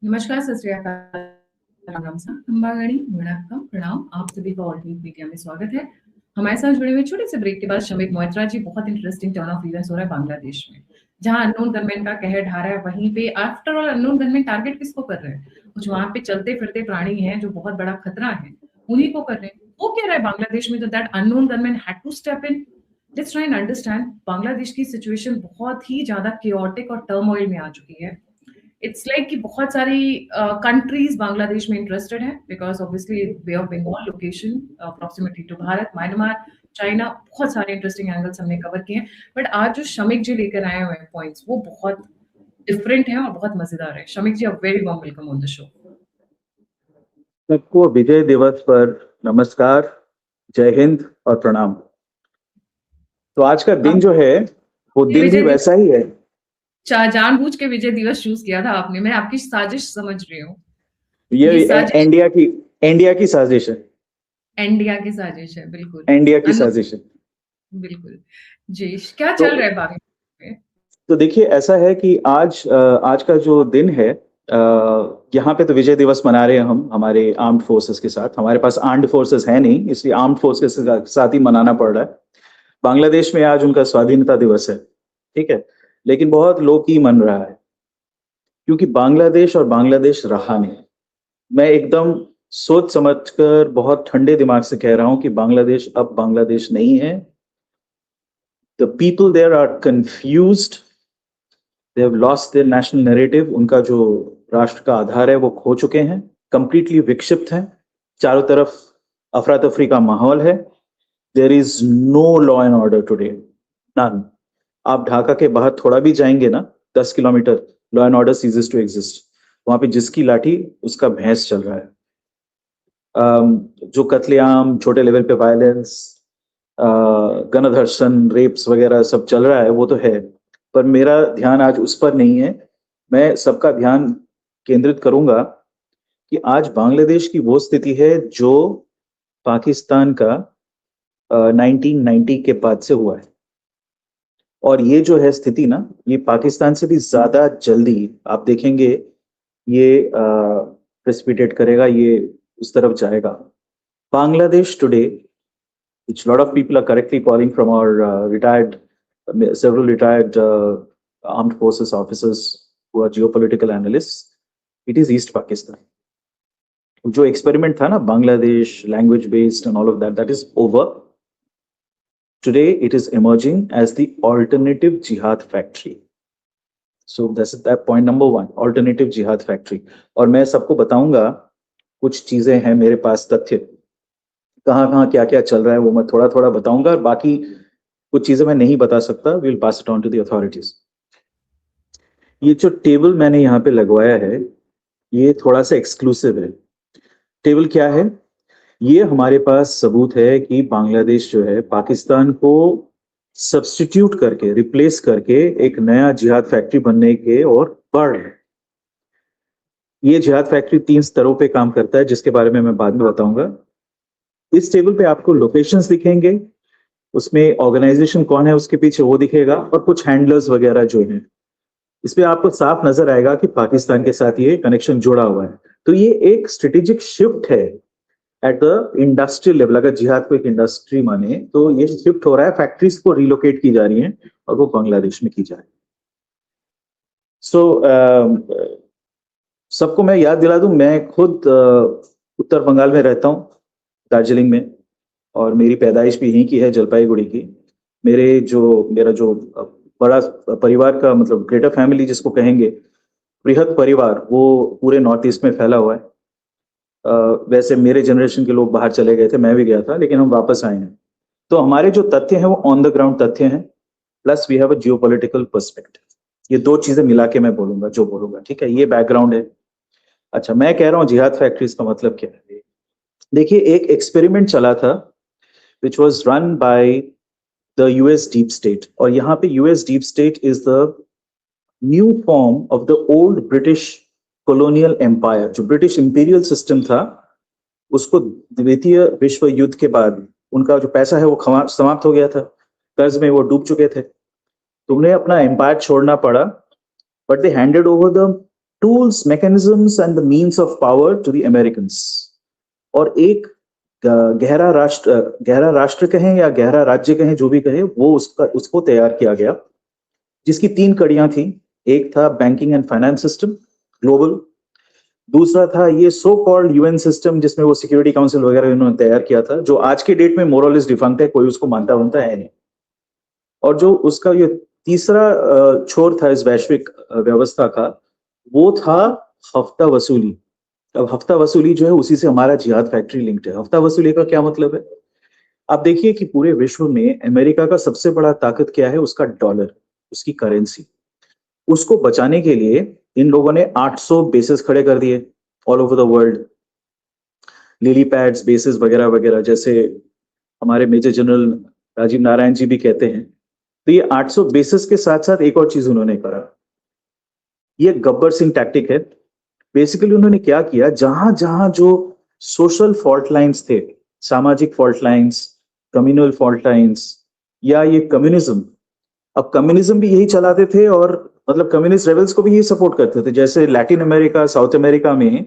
नमस्कार, सत श्री अकाल, राम राम सा, अंबागणी, वणक्कम, प्रणाम। आप सभी का ऑल मीडिया में स्वागत है। हमारे साथ जुड़े हुए छोटे से ब्रेक के बाद शमिक मोइत्रा जी, बहुत इंटरेस्टिंग टर्न ऑफ इवेंट्स हो रहा है बांग्लादेश में, जहां अननोन गनमैन का कहर ढा रहा है। वहीं पे after all unknown gunman target किसको कर रहे हैं? कुछ वहां पे चलते फिरते प्राणी हैं जो बहुत बड़ा खतरा है, उन्हीं को कर रहे हैं। वो कह रहा है बांग्लादेश में that unknown gunman had to step in. Let's try and understand. Bangladesh की सिचुएशन बहुत ही ज्यादा केओटिक और टर्मोइल में आ चुकी है। इट्स लाइक कि बहुत सारी कंट्रीज बांग्लादेश में इंटरेस्टेड है, because obviously bay of Bengal location, proximity to Bharat, Myanmar, China, बहुत सारे इंटरेस्टिंग एंगल्स हमने कवर किए हैं। बट आज जो शमिक जी लेकर आए हुए हैं पॉइंट्स, वो बहुत डिफरेंट है और बहुत मजेदार है। Shamik ji, a very warm welcome on the show. सबको विजय दिवस पर नमस्कार, जय हिंद और प्रणाम। तो आज का दिन अब जो है वो दिन भी विजय दिवस, वैसा ही है। जानबूझ के विजय दिवस चूज किया था आपने। मैं आपकी साजिश समझ रही हूँ। ये ये साजिश इंडिया की साजिश है। इंडिया की साजिश है, बिल्कुल। इंडिया की साजिश है। बिल्कुल जी। क्या तो चल रहा है बांग्लादेश में? तो देखिए, ऐसा है कि आज का जो दिन है, यहाँ पे तो विजय दिवस मना रहे हैं हम हमारे आर्म्ड फोर्सेस के साथ। हमारे पास आर्म्ड फोर्सेस है नहीं, इसलिए आर्म्ड फोर्सेस के साथ ही मनाना पड़ रहा है। बांग्लादेश में आज उनका स्वाधीनता दिवस है, ठीक है, लेकिन बहुत लो की मन रहा है, क्योंकि बांग्लादेश और बांग्लादेश रहा नहीं। मैं एकदम सोच समझकर बहुत ठंडे दिमाग से कह रहा हूं कि बांग्लादेश अब बांग्लादेश नहीं है। The people there are confused, they have lost their national narrative. उनका जो राष्ट्र का आधार है वो खो चुके हैं, कंप्लीटली विक्षिप्त हैं। चारों तरफ अफरा तफरी का माहौल है। There is no law and order today, none. आप ढाका के बाहर थोड़ा भी जाएंगे ना, 10 kilometre, law and order ceases to exist. वहां पे जिसकी लाठी उसका भैंस चल रहा है। जो कत्लेआम, छोटे लेवल पे वायलेंस, गणधर्षण, रेप्स वगैरह सब चल रहा है, वो तो है, पर मेरा ध्यान आज उस पर नहीं है। मैं सबका ध्यान केंद्रित करूंगा कि आज बांग्लादेश की वो स्थिति है जो पाकिस्तान का 1990 के बाद से हुआ है। और ये जो है स्थिति ना, ये पाकिस्तान से भी ज्यादा जल्दी आप देखेंगे ये प्रेसिपिटेट करेगा, ये उस तरफ जाएगा। Bangladesh today, which a lot of people are correctly calling from our several retired armed forces officers who are geopolitical analysts, it is East Pakistan. जो experiment था ना, Bangladesh, language based and all of that, that is over. Today it is emerging as the alternative jihad factory. So that's that point number one, alternative jihad factory. और मैं सबको बताऊंगा, कुछ चीजें हैं मेरे पास, तथ्य कहाँ कहाँ क्या क्या चल रहा है वो मैं थोड़ा थोड़ा बताऊंगा, और बाकी कुछ चीजें मैं नहीं बता सकता। Will pass it on to the authorities. ये जो टेबल मैंने यहाँ पे लगवाया है, ये थोड़ा सा एक्सक्लूसिव है। टेबल क्या है? ये हमारे पास सबूत है कि बांग्लादेश जो है पाकिस्तान को सब्स्टिट्यूट करके, रिप्लेस करके एक नया जिहाद फैक्ट्री बनने के और बढ़ रहा है। ये जिहाद फैक्ट्री 3 स्तरों पे काम करता है, जिसके बारे में मैं बाद में बताऊंगा। इस टेबल पे आपको लोकेशंस दिखेंगे, उसमें ऑर्गेनाइजेशन कौन है उसके पीछे वो दिखेगा, और कुछ हैंडलर्स वगैरह जो हैं। इस पे आपको साफ नजर आएगा कि पाकिस्तान के साथ ये कनेक्शन जुड़ा हुआ है। तो ये एक स्ट्रेटेजिक शिफ्ट है एट द इंडस्ट्रियल लेवल। अगर जिहाद को एक इंडस्ट्री माने तो ये शिफ्ट हो रहा है, फैक्ट्रीज को रिलोकेट की जा रही हैं और वो बांग्लादेश में की जा रही है। सो सबको मैं याद दिला दूं, मैं खुद उत्तर बंगाल में रहता हूँ, दार्जिलिंग में, और मेरी पैदाइश भी यहीं की है, जलपाईगुड़ी की। मेरा जो बड़ा परिवार का मतलब ग्रेटर फैमिली जिसको कहेंगे, बृहद परिवार, वो पूरे नॉर्थ ईस्ट में फैला हुआ है। वैसे मेरे जनरेशन के लोग बाहर चले गए थे, मैं भी गया था, लेकिन हम वापस आए हैं। तो हमारे जो तथ्य हैं वो ऑन द ग्राउंड तथ्य हैं, plus we have a geopolitical perspective. ये दो चीजें मिला के मैं बोलूंगा जो बोलूंगा, ठीक है? ये बैकग्राउंड है। अच्छा, मैं कह रहा हूँ जिहाद फैक्ट्रीज का मतलब क्या है। देखिए, एक एक्सपेरिमेंट चला था which was run by the US deep state, और यहाँ पे US deep state is the new form of the old British colonial empire. जो ब्रिटिश इंपीरियल सिस्टम था, उसको द्वितीय विश्व युद्ध के बाद उनका जो पैसा है वो समाप्त हो गया था, कर्ज में वो डूब चुके थे। तुमने अपना एम्पायर छोड़ना पड़ा, but they handed over the tools, mechanisms and the means of power to the Americans. और एक गहरा राष्ट्र कहें या गहरा राज्य कहें, जो भी कहें, वो उसको तैयार किया गया, जिसकी 3 कड़ियां थी। एक था banking and finance system global, दूसरा था ये सो कॉल्ड यूएन सिस्टम, जिसमें वो सिक्योरिटी काउंसिल वगैरह इन्होंने तैयार किया था, जो आज के डेट में मोरलेस डिफंक्ट है, कोई उसको मानता बनता है नहीं। और जो उसका ये तीसरा छोर था इस वैश्विक व्यवस्था का, वो था हफ्ता वसूली। अब हफ्ता वसूली जो है, उसी से हमारा जिहाद फैक्ट्री लिंक्ड है। हफ्ता वसूली का क्या मतलब है? आप देखिए कि पूरे विश्व में अमेरिका का सबसे बड़ा ताकत क्या है? उसका डॉलर, उसकी करेंसी। उसको बचाने के लिए इन लोगों ने 800 बेसेस खड़े कर दिए all over the world, lily pads bases वगैरह वगैरह, जैसे हमारे मेजर जनरल राजीव नारायण जी भी कहते हैं। तो ये 800 बेसिस के साथ साथ एक और चीज उन्होंने करा, ये गब्बर सिंह टैक्टिक है। बेसिकली उन्होंने क्या किया, जहां जहां जो सोशल फॉल्ट लाइंस थे, सामाजिक fault lines, communal fault lines, या ये कम्युनिज्म, अब कम्युनिज्म भी यही चलाते थे और मतलब कम्युनिस्ट रेबल्स को भी यही सपोर्ट करते थे। जैसे लैटिन अमेरिका, साउथ अमेरिका में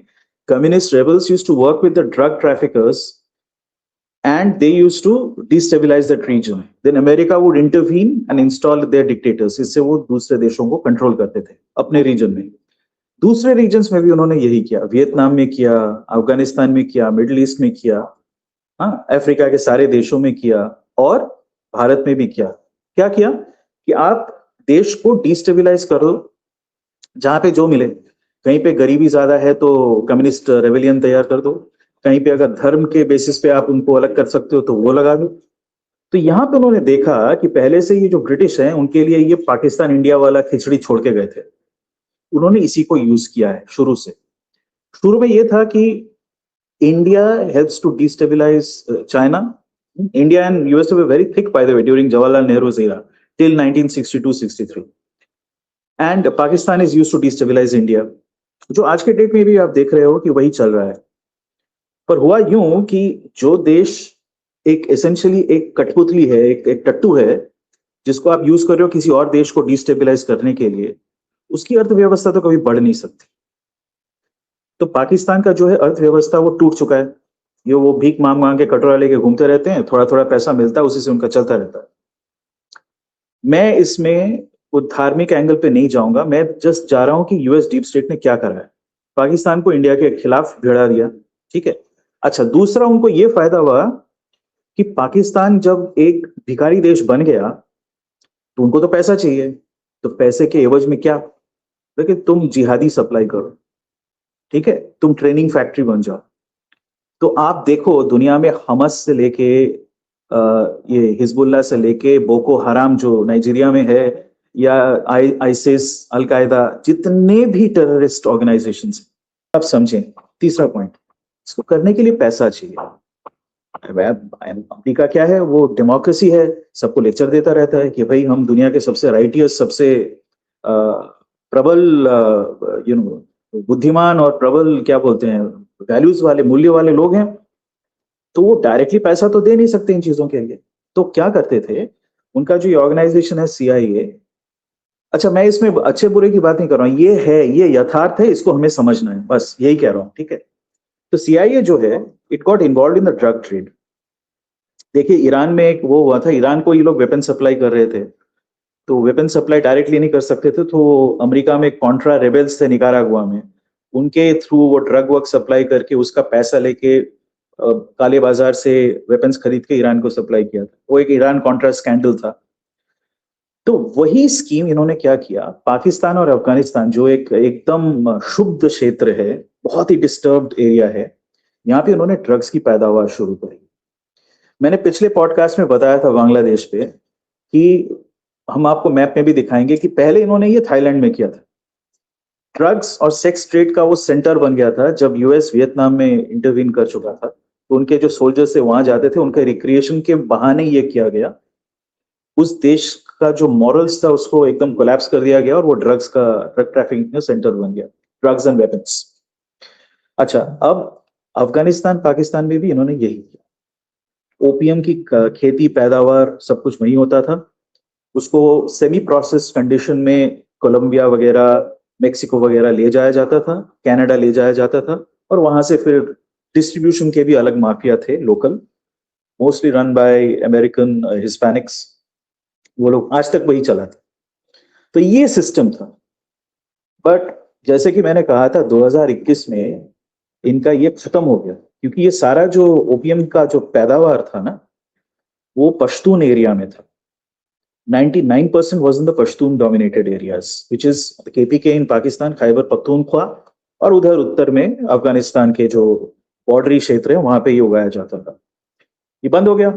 communist rebels used to work with the drug traffickers and they used to destabilize that region. Then America would intervene and install their dictators. इससे वो दूसरे देशों को कंट्रोल करते थे अपने रीजन में। दूसरे रीजन्स में भी उन्होंने यही किया, वियतनाम में किया, अफगानिस्तान में किया, मिडिल ईस्ट में किया, हाँ, अफ्रीका के सारे देशों में किया और भारत में भी किया। क्या किया कि आप देश को डिस्टेबिलाइज कर दो, जहां पे जो मिले। कहीं पे गरीबी ज्यादा है तो कम्युनिस्ट रेवेलियन तैयार कर दो, कहीं पे अगर धर्म के बेसिस पे आप उनको अलग कर सकते हो तो वो लगा दो। तो यहाँ पे उन्होंने देखा कि पहले से ये जो ब्रिटिश हैं, उनके लिए ये पाकिस्तान इंडिया वाला खिचड़ी छोड़ के गए थे, उन्होंने इसी को यूज किया है शुरू से। शुरू में ये था कि India helps to destabilise China. India and US were very thick by the way during Jawaharlal Nehru's era till 1962-63, and Pakistan is used to destabilise India, जो आज के डेट में भी आप देख रहे हो कि वही चल रहा है। पर हुआ यूं कि जो देश एक एसेंशियली एक कठपुतली है, एक टट्टू है, जिसको आप यूज कर रहे हो किसी और देश को डिस्टेबिलाइज करने के लिए, उसकी अर्थव्यवस्था तो कभी बढ़ नहीं सकती। तो पाकिस्तान का जो है अर्थव्यवस्था वो टूट चुका है। ये वो भीख मांग मांग के कटोरा लेके घूमते रहते हैं, थोड़ा थोड़ा पैसा मिलता है, उसी से उनका चलता रहता है। मैं इसमें वो धार्मिक एंगल पे नहीं जाऊंगा, मैं जस्ट जा रहा हूं कि यूएस डीप स्टेट ने क्या करा है। पाकिस्तान को इंडिया के खिलाफ भिड़ा दिया, ठीक है। अच्छा, दूसरा उनको ये फायदा हुआ कि पाकिस्तान जब एक भिखारी देश बन गया तो उनको तो पैसा चाहिए, तो पैसे के एवज में क्या, देखिए तुम जिहादी सप्लाई करो, ठीक है, तुम ट्रेनिंग फैक्ट्री बन जाओ। तो आप देखो दुनिया में हमस से लेके ये हिजबुल्ला से लेके बोको हराम जो नाइजीरिया में है, या आईसिस, अलकायदा, जितने भी टेररिस्ट ऑर्गेनाइजेशन, आप समझें। तीसरा पॉइंट, इसको करने के लिए पैसा चाहिए। अमेरिका क्या है, वो डेमोक्रेसी है, सबको लेक्चर देता रहता है कि भाई हम दुनिया के सबसे राइटियस, सबसे प्रबल बुद्धिमान और प्रबल क्या बोलते हैं, वैल्यूज वाले, मूल्य वाले लोग हैं। तो वो डायरेक्टली पैसा तो दे नहीं सकते इन चीजों के लिए। तो क्या करते थे, उनका जो ऑर्गेनाइजेशन है CIA, अच्छा मैं इसमें अच्छे बुरे की बात नहीं कर रहा हूँ, ये है, ये यथार्थ है, इसको हमें समझना है, बस यही कह रहा हूँ, ठीक है। तो CIA जो है, it got involve in the drug trade. देखिए ईरान में एक वो हुआ था, ईरान को ये लोग वेपन सप्लाई कर रहे थे, तो वेपन सप्लाई डायरेक्टली नहीं कर सकते थे, तो अमेरिका में कॉन्ट्रा रेबेल्स थे निकारागुआ में, उनके थ्रू वो ड्रग वर्क सप्लाई करके उसका पैसा लेके काले बाजार से वेपन्स खरीद के ईरान को सप्लाई किया था। वो एक ईरान कॉन्ट्रा स्कैंडल था। तो वही स्कीम इन्होंने क्या किया, पाकिस्तान और अफगानिस्तान जो एक एकदम शुद्ध क्षेत्र है, बहुत ही डिस्टर्ब्ड एरिया है, यहाँ पे उन्होंने ड्रग्स की पैदावार शुरू करी। मैंने पिछले पॉडकास्ट में बताया था बांग्लादेश पे कि हम आपको मैप में भी दिखाएंगे कि पहले इन्होंने ये थाईलैंड में किया था। ड्रग्स और सेक्स ट्रेड का वो सेंटर बन गया था जब यूएस वियतनाम में इंटरवीन कर चुका था, तो उनके जो सोल्जर्स थे वहां जाते थे, उनके रिक्रिएशन के बहाने ये किया गया। उस देश का जो मॉरल्स था उसको एकदम कोलैप्स कर दिया गया और वो ड्रग ट्रैफिकिंग का सेंटर बन गया, ड्रग्स एंड वेपन्स। अच्छा, अब अफगानिस्तान पाकिस्तान में भी इन्होंने यही किया। ओपियम की खेती पैदावार सब कुछ वहीं होता था, उसको सेमी प्रोसेस कंडीशन में कोलंबिया वगैरह, मेक्सिको वगैरह ले जाया जाता था, कनाडा ले जाया जाता था, और वहां से फिर डिस्ट्रीब्यूशन के भी अलग माफिया थे local, mostly run by American Hispanics. वो लोग आज तक वही चला था। तो ये सिस्टम था। बट जैसे कि मैंने कहा था 2021 में इनका ये खत्म हो गया, क्योंकि ये सारा जो ओपियम का जो पैदावार था ना, वो पश्तून एरिया में था। 99% was in the Pashtun dominated areas, which is the KPK in Pakistan, Khyber Pakhtunkhwa, और उधर उत्तर में अफगानिस्तान के जो बॉर्डरी क्षेत्र है वहां पे ये उगाया जाता था। ये बंद हो गया।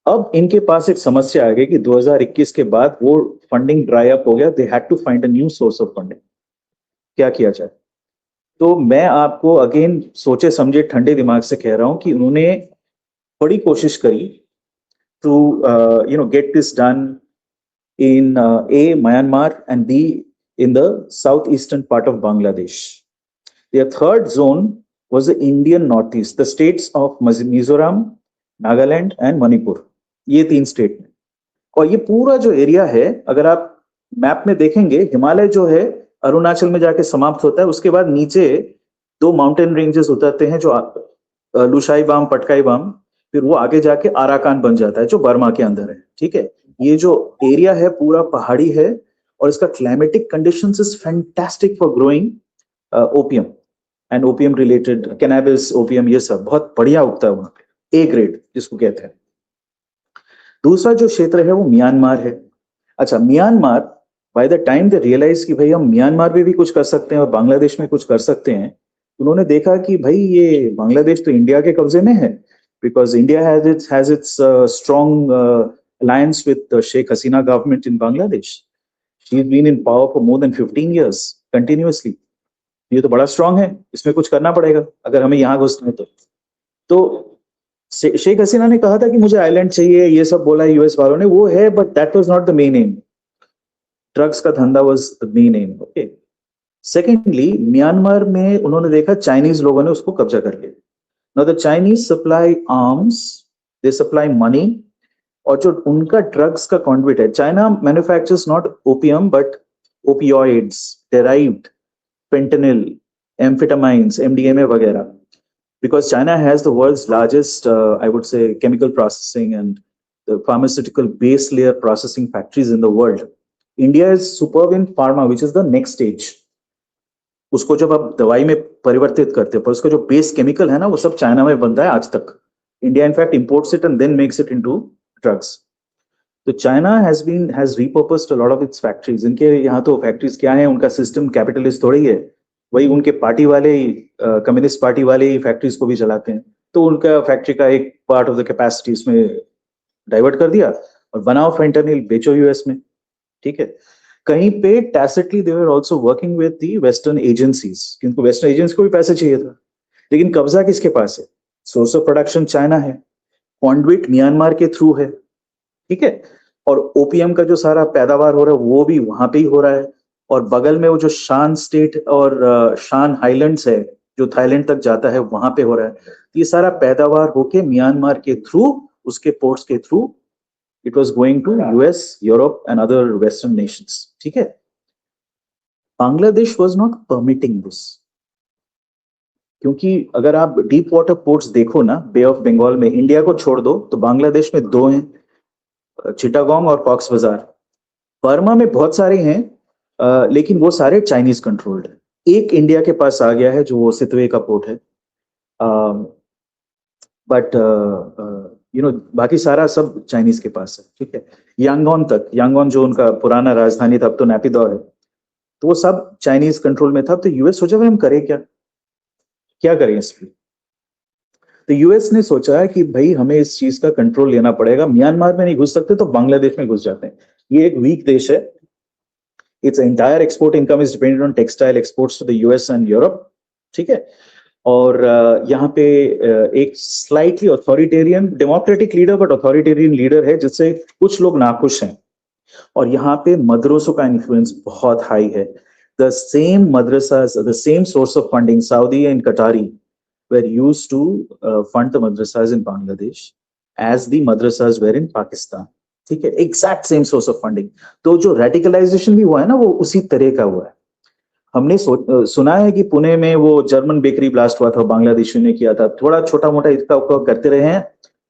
अब इनके पास एक समस्या आ गई कि 2021 के बाद वो फंडिंग ड्राई अप हो गया। They had to find a new source of funding. क्या किया जाए? तो मैं आपको अगेन सोचे समझे ठंडे दिमाग से कह रहा हूं कि उन्होंने बड़ी कोशिश करी to get this done in A, Myanmar, and B, in the southeastern part of Bangladesh. Their third zone was the Indian Northeast, the states of Mizoram, Nagaland, and Manipur. ये 3 स्टेट में। और ये पूरा जो एरिया है, अगर आप map में देखेंगे, हिमालय जो है अरुणाचल में जाके समाप्त होता है, उसके बाद नीचे 2 माउंटेन रेंजेस उतरते हैं, जो लुशाई बाम, पटकाई बाम, फिर वो आगे जाके आराकान बन जाता है जो बर्मा के अंदर है। ठीक है, ये जो एरिया है पूरा पहाड़ी है, और इसका climatic conditions is fantastic for growing opium and opium related cannabis, opium, ये सब बहुत बढ़िया उगता है वहां पे, ए ग्रेड जिसको कहते हैं। दूसरा जो क्षेत्र है वो म्यांमार है। अच्छा, Myanmar, by the time they realise कि भाई हम म्यांमार में भी कुछ कर सकते हैं और बांग्लादेश में कुछ कर सकते हैं, उन्होंने देखा कि भाई ये बांग्लादेश तो इंडिया के कब्जे में है, because India has its strong alliance with the Sheikh Hasina government in Bangladesh. She's been in power for more than 15 years continuously. ये तो बड़ा स्ट्रांग है, इसमें कुछ करना पड़ेगा अगर हमें यहाँ घुसना है तो शेख हसीना ने कहा था कि मुझे आइलैंड चाहिए, ये सब बोला यूएस वालों ने, वो है, but that was not the main M. Drugs का धंधा was the main M. Okay, secondly Myanmar में उन्होंने देखा चाइनीज लोगों ने उसको कब्जा कर लिया। Now the Chinese supply arms, they supply money, और जो उनका ड्रग्स का कॉन्ड्यूट है, China manufactures not opium but opioids, derived fentanyl, amphetamines, MDMA वगैरह, because China has the world's largest I would say chemical processing and pharmaceutical base layer processing factories in the world. India is superb in pharma, which is the next stage. उसको जब आप दवाई में परिवर्तित करते हो, पर उसका जो बेस केमिकल है ना, वो सब चाइना में बनता है आज तक। India in fact imports it and then makes it into drugs. तो China has repurposed a lot of its factories. इनके यहाँ तो फैक्ट्रीज क्या है, उनका सिस्टम कैपिटलिस्ट थोड़ी है, वही उनके पार्टी वाले ही, कम्युनिस्ट पार्टी वाले ही फैक्ट्रीज को भी चलाते हैं। तो उनका फैक्ट्री का एक पार्ट ऑफ द कैपेसिटी इसमें डाइवर्ट कर दिया और बनाओ फेंटेनिल, बेचो यूएस में। ठीक है, कहीं पे tacitly they were also working with the western agencies, क्योंकि वेस्टर्न एजेंसी को भी पैसे चाहिए था। लेकिन कब्जा किसके पास है? सोर्स ऑफ प्रोडक्शन चाइना है, कॉन्ड्यूट म्यांमार के थ्रू है। ठीक है, और ओपीएम का जो सारा पैदावार हो रहा है वो भी वहां पे ही हो रहा है, और बगल में वो जो शान स्टेट और शान हाईलैंड्स है जो थाईलैंड तक जाता है, वहां पे हो रहा है। ये सारा पैदावार होके म्यांमार के थ्रू, उसके पोर्ट्स के through, it was going to US, Europe and other western nations. ठीक है, Bangladesh was not permitting this, क्योंकि अगर आप डीप वाटर पोर्ट्स देखो ना, बे ऑफ बंगाल में, इंडिया को छोड़ दो तो बांग्लादेश में 2 हैं, चिटागोंग और कॉक्स बाजार। बर्मा में बहुत सारे हैं, लेकिन वो सारे चाइनीज कंट्रोल्ड है। एक इंडिया के पास आ गया है जो वो सितवे का पोर्ट है, बट बाकी सारा सब चाइनीज के पास है। ठीक है, यांगोन तक, यांगोन जो उनका पुराना राजधानी था, अब तो नैपिदो है, तो वो सब चाइनीज कंट्रोल में था। तो यूएस सोचा भाई हम करें क्या करें इस पे? तो यूएस ने सोचा कि भाई हमें इस चीज का कंट्रोल लेना पड़ेगा, म्यांमार में नहीं घुस सकते तो बांग्लादेश में घुस जाते हैं। ये एक वीक देश है, its entire export income is dependent on textile exports to the US and Europe. ठीक है, और यहाँ पे एक slightly authoritarian, democratic leader but authoritarian leader है, जिससे कुछ लोग नाखुश हैं। और यहाँ पे मदरसों का इन्फ्लुएंस बहुत हाई है। The same madrasas, the same source of funding, Saudi and Qatari were used to fund the madrasas in Bangladesh as the madrasas were in Pakistan. ठीक है, exact same source of funding. तो जो radicalization भी हुआ है ना, वो उसी तरह का हुआ है। हमने सुना है कि पुणे में वो जर्मन बेकरी ब्लास्ट हुआ था, बांग्लादेशियों ने किया था, थोड़ा छोटा मोटा इसका उपयोग करते रहे हैं।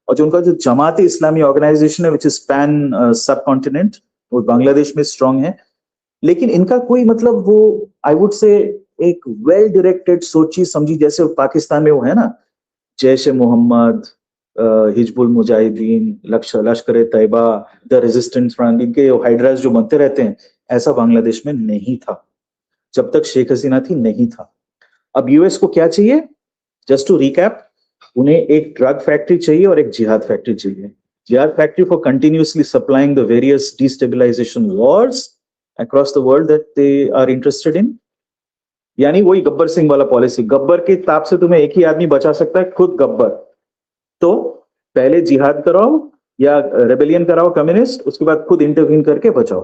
और जो उनका जो जमात इस्लामी ऑर्गेनाइजेशन है विच इज पैन सब कॉन्टिनेंट, वो बांग्लादेश में स्ट्रांग है। लेकिन इनका कोई मतलब वो आई वुड से एक वेल डायरेक्टेड सोची समझी, जैसे पाकिस्तान में वो है ना जैश ए मोहम्मद, हिजबुल मुजाहिदीन, लश्कर तैयबा, द रेजिस्टेंस फ्रंट, इनके हाइड्रास जो बनते रहते हैं, ऐसा बांग्लादेश में नहीं था जब तक शेख हसीना थी, नहीं था। अब यूएस को क्या चाहिए? जस्ट टू रिकैप, उन्हें एक ड्रग फैक्ट्री चाहिए और एक जिहाद फैक्ट्री चाहिए। जिहाद factory for continuously supplying the various destabilisation wars across the world that they are interested in. यानी वही गब्बर सिंह वाला पॉलिसी, गब्बर के ताप से तुम्हें एक ही आदमी बचा सकता है, खुद गब्बर। तो पहले जिहाद कराओ या रेबेलियन कराओ कम्युनिस्ट, उसके बाद खुद इंटरवीन करके बचाओ।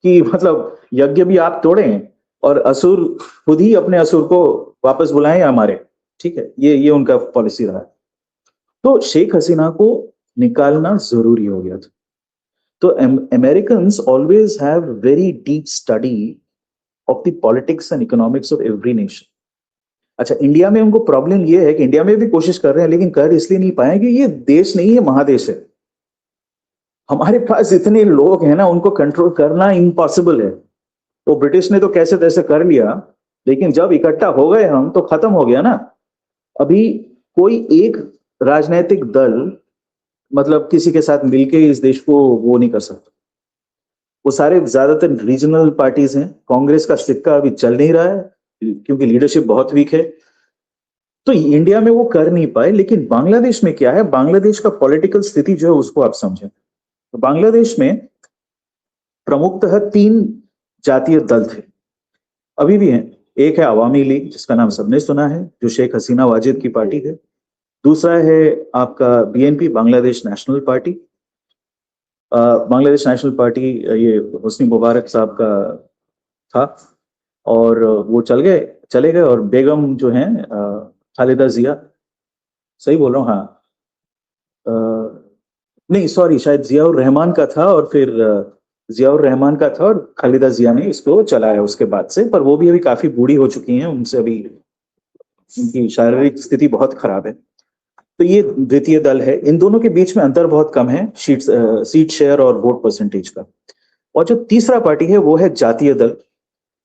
कि मतलब यज्ञ भी आप तोड़ें और असुर खुद ही अपने असुर को वापस बुलाएं या मारे। ठीक है, ये उनका पॉलिसी रहा है। तो शेख हसीना को निकालना जरूरी हो गया था। तो Americans always have very deep study of the politics and economics of every nation. अच्छा, इंडिया में उनको प्रॉब्लम ये है कि इंडिया में भी कोशिश कर रहे हैं, लेकिन कर इसलिए नहीं पाए कि ये देश नहीं है, महादेश है। हमारे पास इतने लोग हैं ना, उनको कंट्रोल करना इम्पॉसिबल है। तो ब्रिटिश ने तो कैसे तैसे कर लिया, लेकिन जब इकट्ठा हो गए हम तो खत्म हो गया ना। अभी कोई एक राजनीतिक दल मतलब किसी के साथ मिलके इस देश को वो नहीं कर सकता। वो सारे ज्यादातर रीजनल पार्टीज हैं। कांग्रेस का सिक्का अभी चल नहीं रहा है क्योंकि लीडरशिप बहुत वीक है। तो इंडिया में वो कर नहीं पाए। लेकिन बांग्लादेश में क्या है, बांग्लादेश का पॉलिटिकल स्थिति जो है उसको आप समझें। तो बांग्लादेश में प्रमुखतः 3 जातीय दल थे, अभी भी हैं। एक है अवामी लीग, जिसका नाम सबने सुना है, जो शेख हसीना वाजिद की पार्टी है। दूसरा है आपका BNP, Bangladesh national party. Bangladesh national party ये हुस्नी मुबारक साहब का था और वो चले गए। और बेगम जो हैं खालिदा जिया, सही बोल रहा हूँ? हाँ, नहीं सॉरी, शायद जियाउर रहमान का था और फिर जियाउर रहमान का था और खालिदा जिया ने इसको चलाया उसके बाद से। पर वो भी अभी काफी बूढ़ी हो चुकी हैं, उनसे अभी उनकी शारीरिक स्थिति बहुत खराब है। तो ये द्वितीय दल है। इन दोनों के बीच में अंतर बहुत कम है, सीट शेयर और वोट परसेंटेज का। और जो तीसरा पार्टी है वो है जातीय दल।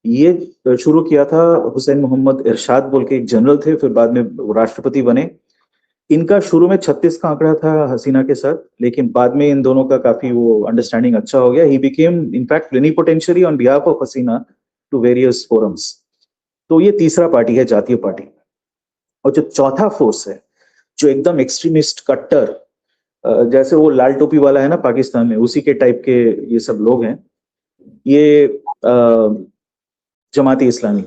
ये शुरू किया था हुसैन मोहम्मद इरशाद बोल के एक जनरल थे, फिर बाद में वो राष्ट्रपति बने। इनका शुरू में 36 का आंकड़ा था हसीना के साथ, लेकिन बाद में इन दोनों का काफी वो अंडरस्टैंडिंग अच्छा हो गया। He became in fact plenipotentiary on behalf of Hasina to various forums. तो ये तीसरा पार्टी है, जातीय पार्टी। और जो चौथा फोर्स है, जो एकदम एक्सट्रीमिस्ट कट्टर, जैसे वो लाल टोपी वाला है ना पाकिस्तान में, उसी के टाइप के ये सब लोग हैं। ये जमाती इस्लामी।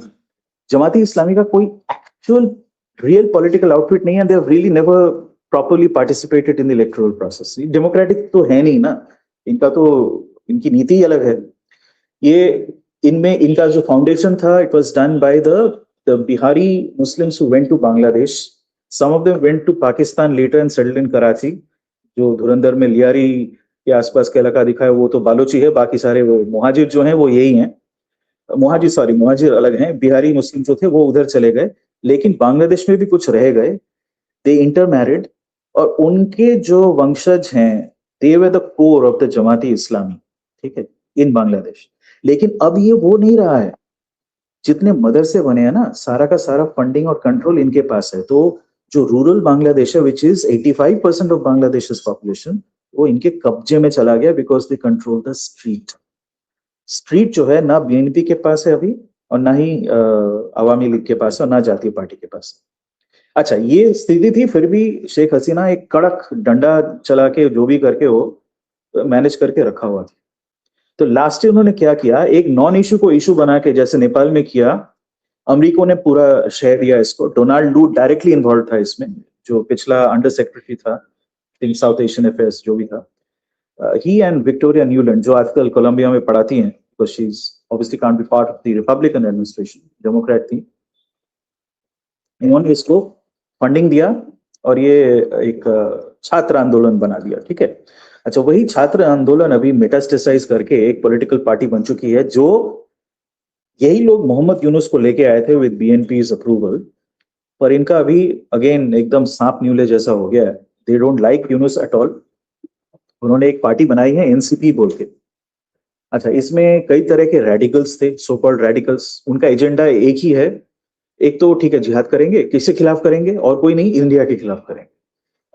जमाती इस्लामी का कोई एक्चुअल रियल पॉलिटिकल आउटफिट नहीं है। They have really never properly participated in the electoral process. Democratic तो है नहीं ना, इनका तो इनकी नीति ही अलग है। ये इनमें इनका जो फाउंडेशन था, it was done by the Bihari Muslims who went to Bangladesh. Some of them went to Pakistan later and settled in Karachi. जो धुरंधर में लियारी के आसपास का इलाका दिखा है वो तो बालोची है, बाकी सारे वो मुहाजिर जो हैं वो यही हैं। मुहाजिर अलग हैं, बिहारी मुस्लिम जो थे वो उधर चले गए। लेकिन बांग्लादेश में भी कुछ रह गए, दे इंटरमैरिड, और उनके जो वंशज हैं they were the core of the Jamaati Islami, ठीक है, इन बांग्लादेश। लेकिन अब ये वो नहीं रहा है। जितने मदरसे बने हैं ना, सारा का सारा फंडिंग और कंट्रोल इनके पास है। तो जो रूरल बांग्लादेश है, which is 85% of Bangladesh population, वो इनके कब्जे में चला गया because they control the street जो है ना बीएनपी के पास है अभी, और ना ही अवामी लीग के पास है, और ना जातीय पार्टी के पास। अच्छा, ये स्थिति थी, फिर भी शेख हसीना एक कड़क डंडा चला के जो भी करके वो मैनेज करके रखा हुआ था। तो लास्ट उन्होंने क्या किया, एक नॉन इशू को इशू बना के, जैसे नेपाल में किया, अमरीका ने पूरा शेयर दिया इसको। डोनाल्ड लू डायरेक्टली इन्वॉल्व था इसमें, जो पिछला अंडर सेक्रेटरी था साउथ एशियन अफेयर्स जो भी था। ही एंड विक्टोरिया न्यूलैंड, जो आजकल कोलंबिया में पढ़ाती हैं, because she's obviously can't be part of the Republican administration, Democrat थी, उन्होंने इसको फंडिंग दिया और ये एक छात्र आंदोलन बना दिया। ठीक है। अच्छा, वही छात्र आंदोलन अभी मेटास्टेसाइज करके एक पॉलिटिकल पार्टी बन चुकी है, जो यही लोग मोहम्मद यूनुस को लेके आए थे विद बीएनपी's अप्रूवल, पर इनका अभी अगेन एकदम सांप न्यूले जैसा हो गया है। They don't like Yunus at all. उन्होंने एक पार्टी बनाई है एनसीपी बोल के। अच्छा, इसमें कई तरह के रेडिकल्स थे, सो कॉल्ड रेडिकल्स। उनका एजेंडा एक ही है, एक तो ठीक है जिहाद करेंगे, किसके खिलाफ करेंगे, और कोई नहीं, इंडिया के खिलाफ करेंगे।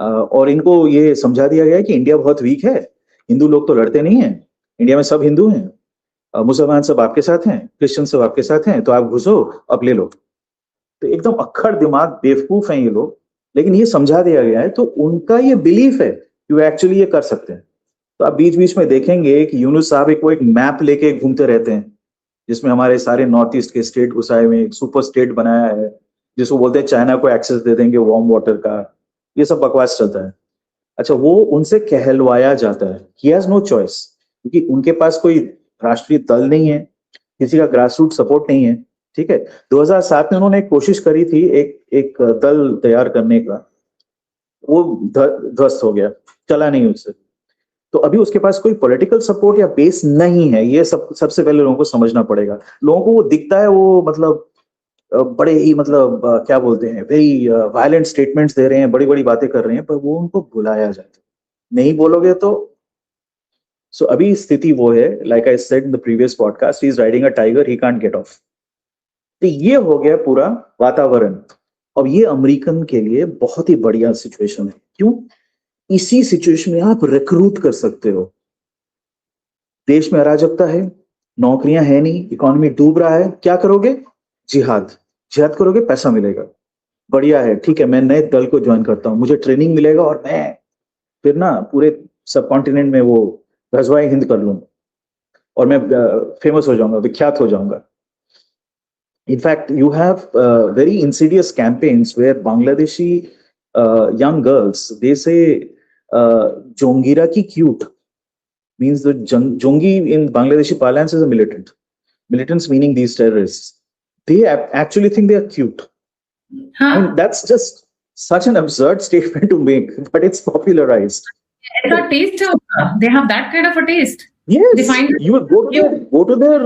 और इनको ये समझा दिया गया है कि इंडिया बहुत वीक है, हिंदू लोग तो लड़ते नहीं है, इंडिया में सब हिंदू हैं, मुसलमान सब आपके साथ हैं, क्रिश्चियन सब आपके साथ हैं, तो आप घुसो, अब ले लो। तो एकदम अक्खड़ दिमाग बेवकूफ हैं ये लोग, लेकिन ये समझा दिया गया है, तो उनका ये बिलीफ है कि वो एक्चुअली ये कर सकते हैं। तो आप बीच बीच में देखेंगे कि यूनुस साहब एक मैप लेके घूमते रहते हैं, जिसमें हमारे सारे नॉर्थ ईस्ट के स्टेट घुसाए हुए, एक सुपर स्टेट बनाया है जिसको बोलते हैं चाइना को एक्सेस दे देंगे वार्म वाटर का। ये सब बकवास चलता है। अच्छा, वो उनसे कहलवाया जाता है। ही हैज नो चॉइस, क्योंकि उनके पास कोई राष्ट्रीय दल नहीं है, किसी का ग्रास रूट सपोर्ट नहीं है। ठीक है, 2007 में उन्होंने एक कोशिश करी थी एक दल तैयार करने का, वो ध्वस्त हो गया, चला नहीं उससे। तो अभी उसके पास कोई पॉलिटिकल सपोर्ट या बेस नहीं है, ये सबसे पहले लोगों को समझना पड़ेगा। लोगों को वो दिखता है, वो मतलब बड़े ही मतलब क्या बोलते हैं, वेरी वायलेंट स्टेटमेंट्स दे रहे हैं, बड़ी बड़ी बातें कर रहे हैं, पर वो उनको बुलाया जाता है। नहीं बोलोगे तो सो अभी स्थिति वो है, like I said in the previous podcast, he is riding a tiger, he can't get of. तो ये हो गया पूरा वातावरण। अब ये अमेरिकन के लिए बहुत ही बढ़िया सिचुएशन है। क्यों? इसी सिचुएशन में आप रिक्रूट कर सकते हो। देश में अराजकता है, नौकरियां है नहीं, इकोनॉमी डूब रहा है, क्या करोगे? जिहाद करोगे, पैसा मिलेगा, बढ़िया है, ठीक है, मैं नए दल को ज्वाइन करता हूं, मुझे ट्रेनिंग मिलेगा और मैं फिर ना पूरे सब कॉन्टिनेंट में वो गजवाए हिंद कर लूंगा और मैं फेमस हो जाऊंगा, विख्यात हो जाऊंगा। In fact you have very insidious campaigns where Bangladeshi young girls, they say Jongira ki cute, means the Jongi in Bangladeshi parlance is a militant. Militants meaning these terrorists. They actually think they are cute. I mean, that's just such an absurd statement to make, but it's popularized. It's a taste. They have that kind of a taste. Yes, they find you will go to their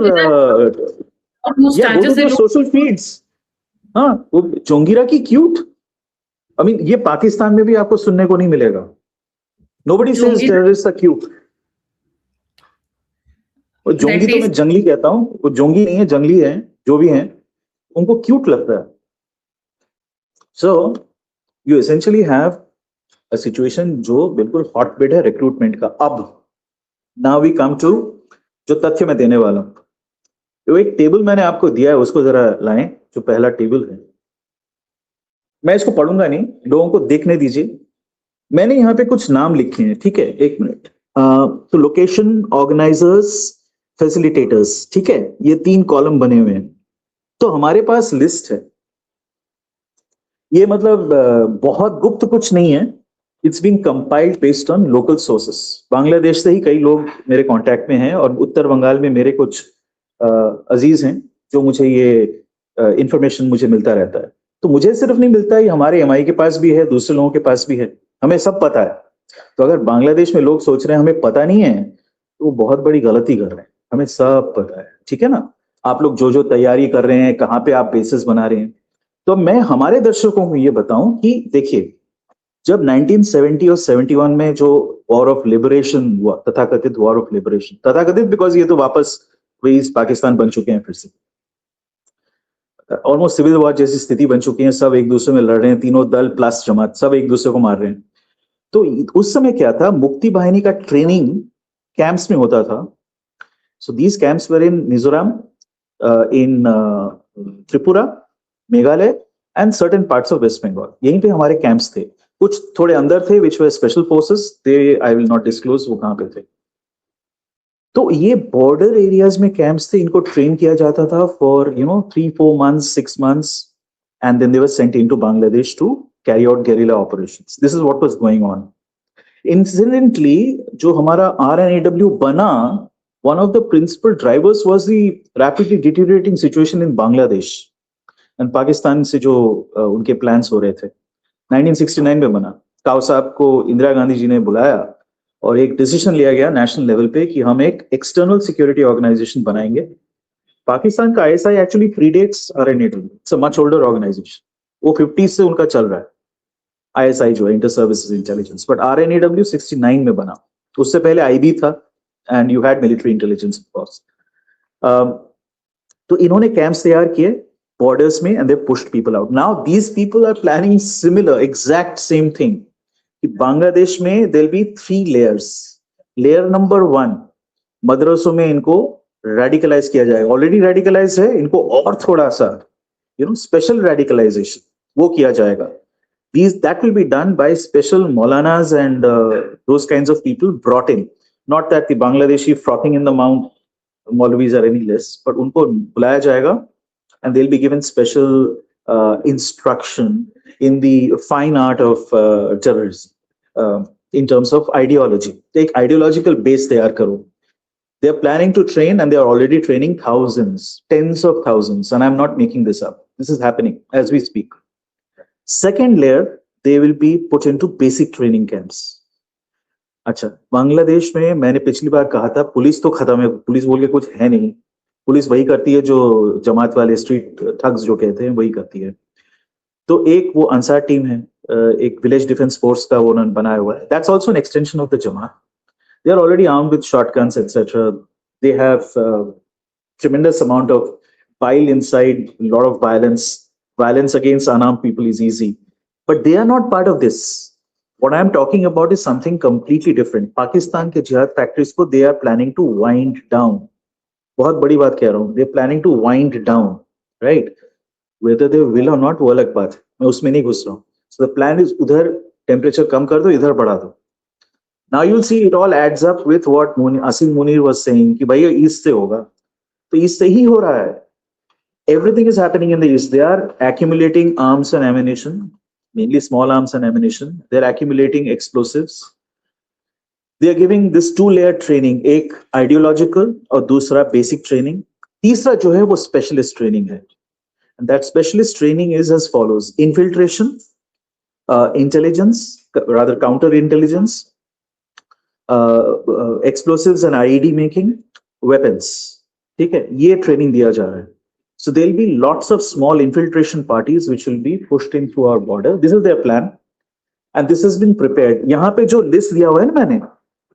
social feeds. हाँ, वो जोंगिरा की cute. I mean, ये पाकिस्तान में भी आपको सुनने को नहीं मिलेगा। Nobody says terrorists are cute. और जोंगी तो मैं जंगली कहता हूँ, वो जोंगी नहीं है, जंगली है, जो भी हैं, उनको क्यूट लगता है। So you essentially have a situation जो बिल्कुल हॉटबेड है रिक्रूटमेंट का। अब now we come to जो तथ्य मैं देने वाला हूँ। तो एक टेबल मैंने आपको दिया है, उसको जरा लाएं, जो पहला टेबल है। मैं इसको पढ़ूंगा नहीं, लोगों को देखने दीजिए। मैंने यहाँ पे कुछ नाम लिखे हैं, ठीक है, एक मिनट। तो लोकेशन, ऑर्गेनाइजर्स, फैसिलिटेटर्स, ठीक है, ये 3 कॉलम बने हुए हैं। तो हमारे पास लिस्ट है, ये मतलब बहुत गुप्त कुछ नहीं है। It's being compiled based on local sources. Bangladesh से ही कई लोग मेरे कांटेक्ट में हैं और उत्तर बंगाल में मेरे कुछ अजीज हैं जो मुझे ये इंफॉर्मेशन मुझे मिलता रहता है। तो मुझे सिर्फ नहीं मिलता है, हमारे एमआई के पास भी है, दूसरे लोगों के पास भी है, हमें सब पता है। तो अगर बांग्लादेश में लोग सोच रहे हैं हमें पता नहीं है, तो वो बहुत बड़ी गलती कर रहे हैं। हमें सब पता है, ठीक है ना। आप लोग जो तैयारी कर रहे हैं, कहाँ पे आप बेसिस बना रहे हैं। तो मैं हमारे दर्शकों को ये बताऊं कि देखिए, जब 1970 और 71 में जो वॉर ऑफ लिबरेशन हुआ, तथाकथित वॉर ऑफ लिबरेशन, तथाकथित बिकॉज ये तो वापस वही पाकिस्तान बन चुके हैं, फिर से ऑलमोस्ट सिविल वॉर जैसी स्थिति बन चुकी है, सब एक दूसरे में लड़ रहे हैं, तीनों दल प्लस जमात सब एक दूसरे को मार रहे हैं। तो उस समय क्या था, मुक्ति बाहिनी का ट्रेनिंग कैंप्स में होता था। So these camps were in Mizoram, in Tripura, Meghalaya and certain parts of West Bengal. यहीं पे हमारे कैंप्स थे। कुछ थोड़े अंदर थे which were special forces, they I will not disclose वो कहाँ पे थे। तो ये बॉर्डर एरियाज में कैंप्स थे, इनको ट्रेन किया जाता था for 3-4 months, 6 months, and then they were sent into Bangladesh to carry out guerrilla operations. This is what was going on. Incidentally, जो हमारा RNAW बना, one of the principal drivers was the rapidly deteriorating situation in Bangladesh and Pakistan से जो उनके plans हो रहे थे। 1969 में बना। काव साहब को इंदिरा गांधी जी ने बुलाया और एक डिसीजन लिया गया नेशनल लेवल पे कि हम एक एक्सटर्नल सिक्योरिटी ऑर्गेनाइजेशन बनाएंगे पाकिस्तान का ISI actually predates RNAW, it's a much older organisation, वो 50 से उनका चल रहा है ISI जो है, inter services intelligence, but RNAW 69 में बना, उससे पहले IB था and you had military intelligence of course. तो इन्होंने कैंप्स तैयार किए बॉर्डर्स में and they pushed people out. Now these people are planning similar exact same thing कि बांग्लादेश में there be 3 layers. Layer number 1, मदरसों में इनको रेडिकलाइज किया जाएगा, ऑलरेडी रेडिकलाइज है, इनको और थोड़ा सा स्पेशल रेडिकलाइजेशन वो किया जाएगा। That will be done by special Maulanas and those kinds of people brought in. Not that the Bangladeshi frothing in the mouth Maulvis are any less, but unko bulaya jayega and they'll be given special instruction in the fine art of terrorism in terms of ideology. Take ideological base tayar karo. They are planning to train and they are already training thousands, tens of thousands, and I'm not making this up. This is happening as we speak. Second layer, they will be put into basic training camps. अच्छा, बांग्लादेश में मैंने पिछली बार कहा था police तो खत्म है, police बोल के कुछ है नहीं, पुलिस वही करती है जो जमात वाले स्ट्रीट ठग्स जो कहते हैं वही करती है। तो एक वो अंसार टीम है, एक विलेज डिफेंस फोर्स का वो उन्होंने बनाया हुआ है, that's also an extension of the Jamaat. They are already armed with shotguns etcetera, they have tremendous amount of bile inside, lot of violence against unarmed people is easy, but they are not part of this. What I am talking about is something completely different. Pakistan के jihad factories को they are planning to wind down. बहुत बड़ी बात कह रहा हूँ, they are planning to wind down, right? Whether they will or not वो अलग बात है, मैं उसमें नहीं घुस रहा हूँ। So the plan is उधर टेम्परेचर कम कर दो, इधर बढ़ा दो। Now you'll see it all adds up with what Asim Munir was saying कि भाई ईस्ट से होगा, तो ईस्ट से ही हो रहा है। Everything is happening in the east. They are accumulating arms and ammunition, mainly small arms and ammunition. They're accumulating explosives. They are giving this 2-layer training, एक ideological और दूसरा basic training. तीसरा जो है वो specialist training है. And that specialist training is as follows: infiltration, intelligence, rather counter-intelligence, explosives and IED making, weapons. ठीक है, ये training दिया जा रहा है. So there'll be lots of small infiltration parties which will be pushed in through our border. This is their plan, and this has been prepared. यहाँ पे जो list दिया हुआ है ना मैंने,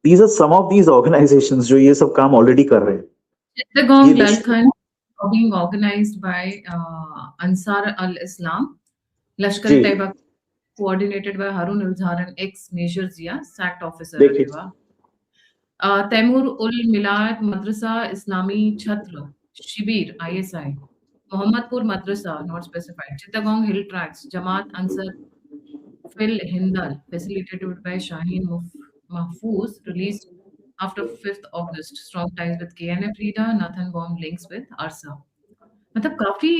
these are some of these organizations जो ये सब काम already कर रहे हैं. Chittagong Lalkhan being organized by Ansar al-Islam, Lashkar-e-Taiba, coordinated by Harun al-Zaran, ex-Major Zia, sacked officer. Taimur ul-Milad Madrasa Islami Chhatra, Shibir, ISI. Mohammadpur Madrasa, not specified. Chittagong Hill Tracks, Jamaat Ansar Fil Hindal, facilitated by Shaheen Mahfouz, released after 5th August. Strong ties with KNF leader, Nathan Bomb links with ARSA. मतलब काफी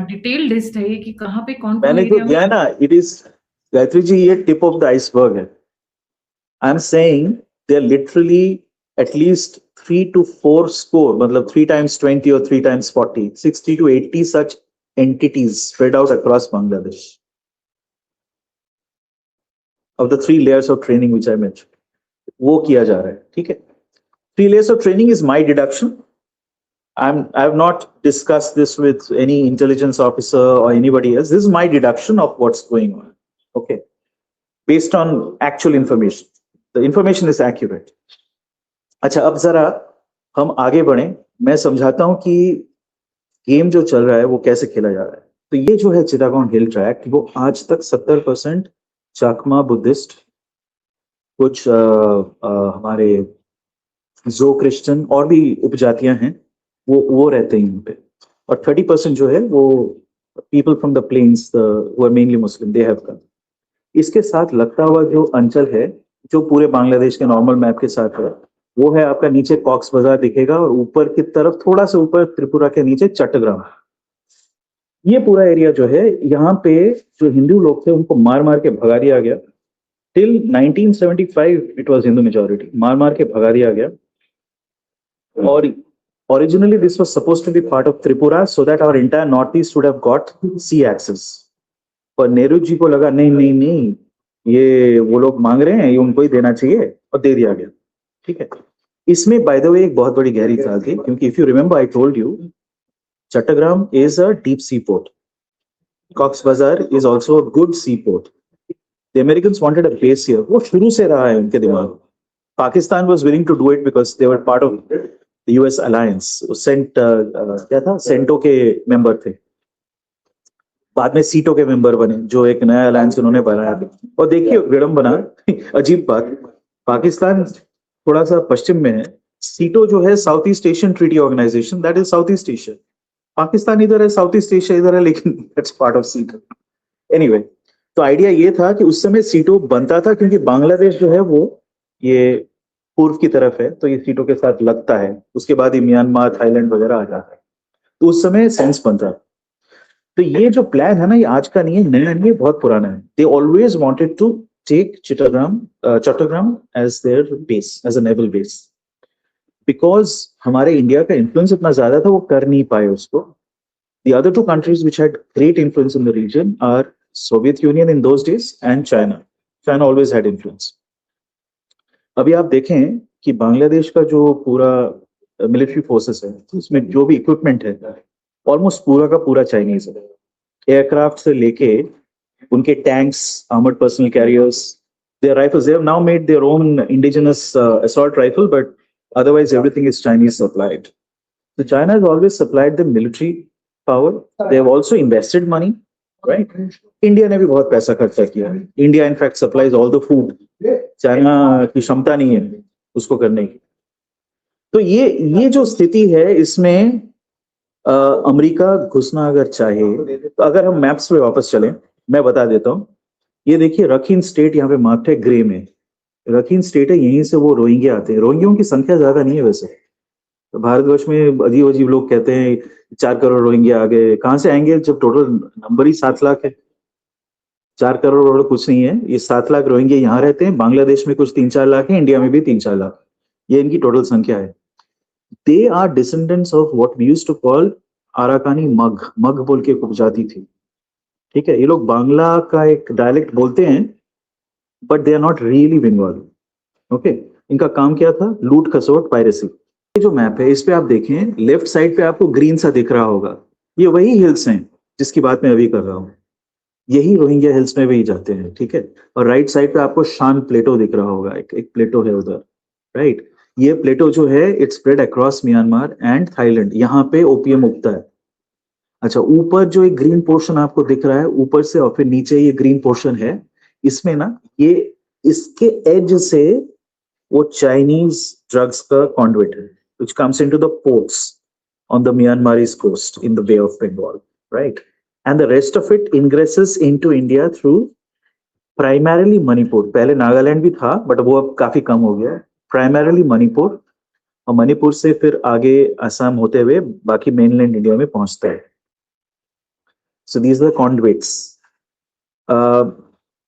detailed list है कि कहाँ पे कौन मैंने जो दिया ना, it is गायत्री जी ये tip of the iceberg है. I'm saying they're literally at least 3 to 4 score, मतलब 3 times 20 or 3 times 40, 60 to 80 such entities spread out across Bangladesh of the 3 layers of training which I mentioned. वो किया जा रहा है, ठीक है? 3 layers of training is my deduction. I have not discussed this with any intelligence officer or anybody else. This is my deduction of what's going on. Okay, based on actual information. The information is accurate. अच्छा, अब जरा हम आगे बढ़े, मैं समझाता हूं कि गेम जो चल रहा है वो कैसे खेला जा रहा है। तो ये जो है चिटागोंग हिल ट्रैक, वो आज तक 70% चाकमा बुद्धिस्ट, कुछ हमारे जो क्रिश्चियन और भी उपजातियां हैं वो रहते हैं यहाँ पे, और 30% जो है वो people from the plains who are mainly Muslim, they have come. इसके साथ लगता हुआ जो अंचल है जो पूरे बांग्लादेश के नॉर्मल मैप के साथ है, वो है आपका नीचे कॉक्स बाजार दिखेगा और ऊपर की तरफ थोड़ा सा ऊपर त्रिपुरा के नीचे चट्टग्राम। ये पूरा एरिया जो है, यहाँ पे जो हिंदू लोग थे उनको मार मार के भगा दिया गया। Till 1975 it was Hindu majority, मार मार के भगा दिया गया। और originally this was supposed to be part of Tripura so that our entire northeast would have got sea access, पर नेहरू जी को लगा नहीं नहीं नहीं, ये वो लोग मांग रहे हैं, ये उनको ही देना चाहिए, और दे दिया गया। ठीक है, इसमें बाय द वे एक बहुत बड़ी गहरी चाल थी, क्योंकि if you remember I told you Chattogram is a deep sea port. Cox's Bazar is also a good seaport. The Americans wanted a base here. वो शुरू से रहा है उनके दिमाग में. Pakistan was willing to do it because they were part of the US alliance. क्या था? सेंटो के मेंबर थे. बाद में सीटो के मेंबर बने, जो एक नया अलायंस उन्होंने बनाया. और देखिए विडंबना, अजीब बात, पाकिस्तान थोड़ा सा पश्चिम में है. सीटो जो है South East Asian Treaty Organisation, that is South East Asia. Pakistan इधर है, साउथ ईस्ट एशिया इधर है, लेकिन that's part of SEATO. Anyway, तो आइडिया ये था कि उस समय सीटो बनता था क्योंकि बांग्लादेश जो है वो ये पूर्व की तरफ है, तो ये सीटो के साथ लगता है. उसके बाद ही म्यांमार, थाईलैंड वगैरह आ जाता है. तो उस समय सेंस बनता. तो ये जो प्लान है ना, ये आज का नहीं है, नया नहीं है, बहुत पुराना है. They always wanted to take Chattogram as their base, as a naval base. Because हमारे इंडिया का इन्फ्लुएंस इतना ज्यादा था, वो कर नहीं पाए उसको. The other two countries which had great influence in the region are Soviet Union in those days and China. China always had influence. अभी आप देखें कि बांग्लादेश का जो पूरा मिलिट्री फोर्सेस है, उसमें जो भी इक्विपमेंट है, ऑलमोस्ट पूरा का पूरा चाइनीज है. एयरक्राफ्ट से लेके उनके tanks, armoured personal carriers, their rifles, they have now made their own indigenous assault rifle, but otherwise everything is Chinese supplied. So China has always supplied the military power. They have also invested money, right? India ने भी बहुत पैसा खर्चा किया. India in fact supplies all the food. China की क्षमता नहीं है उसको करने की. तो ये जो स्थिति है, इसमें अमेरिका घुसना अगर चाहे, तो अगर हम मैप्स पे वापस चलें, मैं बता देता हूँ. ये देखिए रखीन स्टेट यहाँ पे मार्क्ड है ग्रे में. रखीन स्टेट है, यहीं से वो रोहिंग्या आते हैं. रोहिंग्यों की संख्या ज्यादा नहीं है वैसे. तो भारतवर्ष में अजीब अजीब लोग कहते हैं 4 करोड़ रोहिंग्या आ गए. कहाँ से आएंगे जब टोटल नंबर ही 7 लाख है? 4 करोड़ कुछ नहीं है. ये 7 लाख रोहिंग्या यहाँ रहते हैं. बांग्लादेश में कुछ 3-4 लाख है, इंडिया में भी 3-4 लाख. ये इनकी टोटल संख्या है. They are descendants of what we used to call Arakani Magh. Magh बोल के एक उपजाति थी, ठीक है. ये लोग बांग्ला का एक डायलेक्ट बोलते हैं, but they are not really Bengali. Okay, इनका काम क्या था? लूट खसोट, पायरेसी. ये जो मैप है, इस पे आप देखें, लेफ्ट साइड पे आपको ग्रीन सा दिख रहा होगा. ये वही हिल्स हैं जिसकी बात मैं अभी कर रहा हूँ. यही रोहिंग्या हिल्स में भी जाते हैं, ठीक है. और राइट साइड पे आपको शान प्लेटो दिख रहा होगा. एक प्लेटो है उधर, राइट. ये प्लेटो जो है, it's spread across Myanmar and Thailand. यहाँ पे ओपीएम उगता है. अच्छा, ऊपर जो एक ग्रीन पोर्शन आपको दिख रहा है, ऊपर से और फिर नीचे ये ग्रीन पोर्शन है, इसमें ना ये इसके एज से वो चाइनीज ड्रग्स का कॉन्डुइट है, which comes into the ports on the Myanmarese coast in the Bay of Bengal, right? And the rest of it ingresses into India through primarily Manipur. पहले नागालैंड भी था, but वो अब काफी कम हो गया. Primarily Manipur, और मणिपुर से फिर आगे असम होते हुए बाकी मेनलैंड इंडिया में पहुंचता है. So these are the conduits.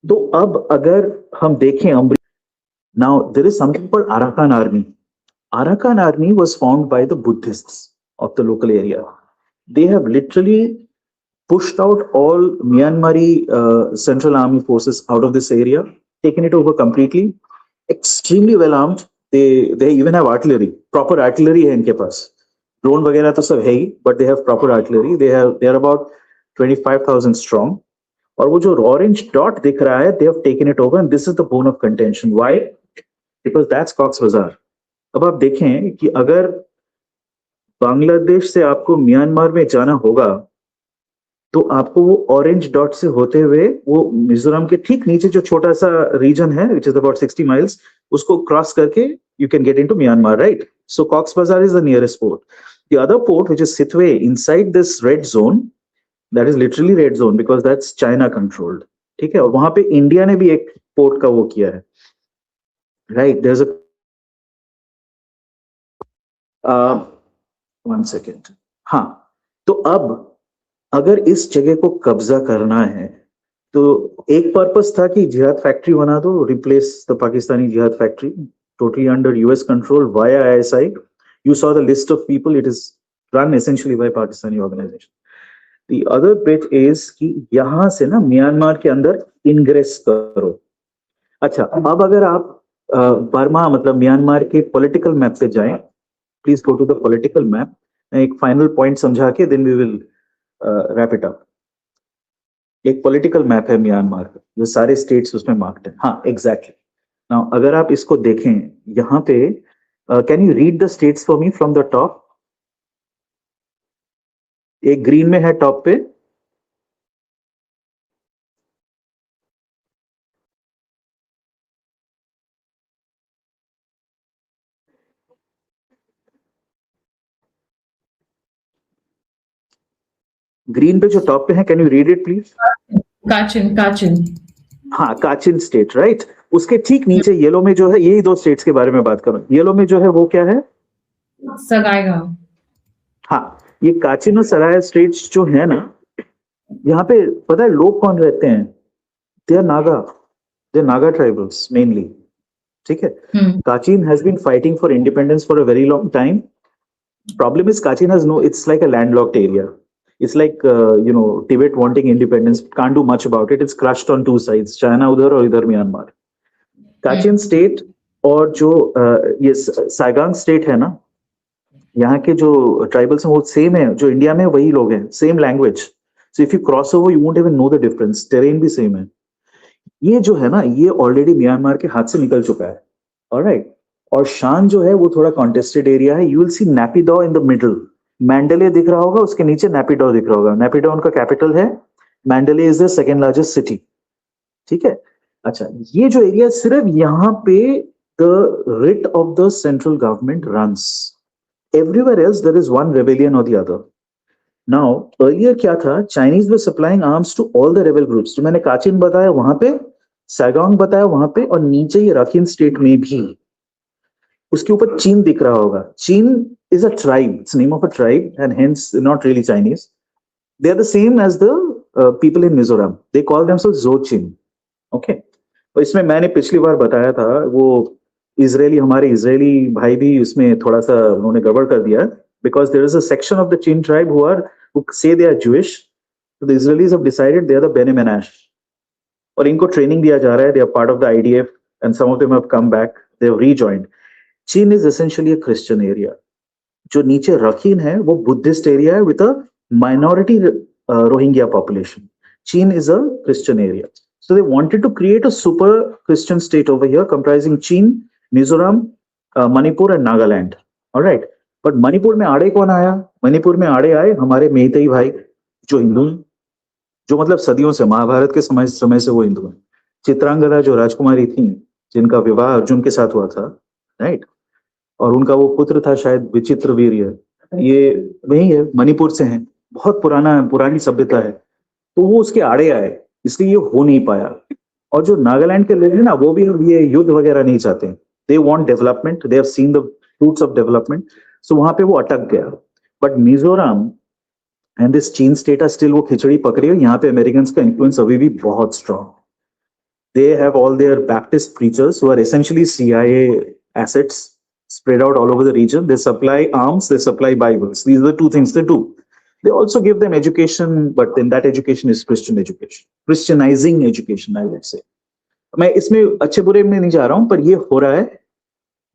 तो अब अगर हम देखें, now there is something called Arakan Army. Arakan Army was formed by the Buddhists of the local area. They have literally pushed out all Myanmari Central Army forces out of this area, taken it over completely, extremely well armed. They even have artillery, proper artillery है इनके पास. Drone वगैरह तो सब है ही, but they have proper artillery. They are about 25,000 strong. और वो जो orange dot दिख रहा है, they have taken it over, and this is the bone of contention. Why? Because that's Cox's Bazar. अब आप देखें कि अगर बांग्लादेश से आपको म्यांमार में जाना होगा, तो आपको वो ऑरेंज डॉट से होते हुए वो मिजोरम के ठीक नीचे जो छोटा सा रीजन है, which is about 60 miles, उसको क्रॉस करके you can get into Myanmar, right? So Cox's Bazar is the nearest port. The other port, which is Sittwe, inside this red zone, that is literally red zone because that's China controlled. ठीक है. और वहां पे India ने भी एक port का वो किया है, right? There's a one second. हाँ, तो अब अगर इस जगह को कब्जा करना है, तो एक पर्पस था कि जिहाद फैक्ट्री बना दो, रिप्लेस द पाकिस्तानी जिहाद factory, totally under US control via ISI. You saw the list of people. It is run essentially by Pakistani organization. The other bit is कि यहाँ से ना म्यांमार के अंदर इंग्रेस करो. अच्छा, अब अगर आप बर्मा मतलब म्यांमार के पॉलिटिकल मैप पे जाएं, please go to the political map. एक फाइनल पॉइंट समझा के then we will wrap it up. एक पॉलिटिकल मैप है म्यांमार का, जो सारे स्टेट्स उसमें मार्क्ड है। हाँ एग्जैक्टली। नाउ अगर आप इसको देखें यहाँ पे, can you read the states for me from the top? एक ग्रीन में है टॉप पे, ग्रीन पे जो टॉप पे है, can you read it please? काचिन, काचिन। हाँ काचिन स्टेट, राइट। उसके ठीक नीचे येलो में जो है, यही दो स्टेट्स के बारे में बात करूं। येलो में जो है वो क्या है? सगाईगांव। हाँ, ये काचिन और सराय स्टेट्स जो है ना, यहाँ पे पता है लोग कौन रहते हैं? They are Naga, they are Naga tribals mainly. ठीक है। Kachin has been fighting for independence for a very long time. Problem is Kachin has no, it's like a landlocked area. It's like, Tibet wanting independence, can't do much about it. It's crushed on two sides, China udhar और इधर Myanmar. काचिन state और जो ये साइगांग state है ना, यहाँ के जो ट्राइबल्स हैं वो सेम है जो इंडिया में, वही लोग हैं, same language. So if you cross over you won't even know the difference, terrain भी सेम है। ये जो है ना, ये ऑलरेडी म्यांमार के हाथ से निकल चुका है। ऑलराइट। और शान जो है वो थोड़ा कॉन्टेस्टेड एरिया है। You will see Naypyidaw in the middle. Mandalay दिख रहा होगा, उसके नीचे नैपिडो दिख रहा होगा। नैपिडो उनका कैपिटल है, Mandalay is the second largest city. ठीक है। अच्छा, ये जो एरिया सिर्फ यहाँ पे the writ of the central government runs. Everywhere else there is one rebellion और द अदर। नाउ अर्लियर क्या था, Chinese were supplying arms to all the rebel groups. जो मैंने काचिन बताया वहां पे, सैगांग बताया वहां पे, और नीचे ये राखिन स्टेट में भी। उसके ऊपर चीन दिख रहा होगा। चीन is a tribe, it's the name of a tribe, and hence not really Chinese. They are the same as the people in Mizoram. They call themselves Dzogchen. Okay. और इसमें मैंने पिछली बार बताया था, वो इजरायली, हमारे इजरायली भाई भी उसमें थोड़ा सा उन्होंने गड़बड़ कर दिया, because there is a section of the Chin tribe who say they are Jewish. So the Israelis have decided they are the Bnei Menashe. और इनको ट्रेनिंग दिया जा रहा है, they are part of the IDF, and some of them have come back, they have rejoined. Chin is essentially a Christian area. जो नीचे Rakhine है वो बुद्धिस्ट एरिया है with a minority Rohingya population. Chin is a Christian area. So they wanted to create a super Christian state over here comprising Chin, Mizoram, Manipur and Nagaland. Alright. But Manipur में आड़े कौन आया? मणिपुर में आड़े आए हमारे मेइतेई भाई जो हिंदू हैं, जो मतलब सदियों से, महाभारत के समय से वो हिंदू हैं। चित्रांगदा जो राजकुमारी थी, जिनका विवाह अर्जुन के साथ हुआ था, राइट, और उनका वो पुत्र था शायद विचित्रवीर्य, ये वही है, मणिपुर से हैं, बहुत पुरानी सभ्यता है। तो वो उसके आड़े आए, इसलिए ये हो नहीं पाया। और जो नागालैंड के लोग हैं ना, वो भी ये युद्ध वगैरह नहीं चाहते। They want development, they have seen the fruits of development. So वहां पे वो अटक गया। But Mizoram and this Chin state are still, वो खिचड़ी पकड़ी है। यहाँ पे अमेरिकन का इन्फ्लुएंस अभी भी बहुत strong. They have all their Baptist preachers who are essentially CIA assets spread out all over the region. They supply arms, they supply Bibles. These are the two things they do. They also give them education, but then that education is Christian education, Christianizing education, I would say. मैं इसमें अच्छे बुरे में नहीं जा रहा हूं, पर ये हो रहा है।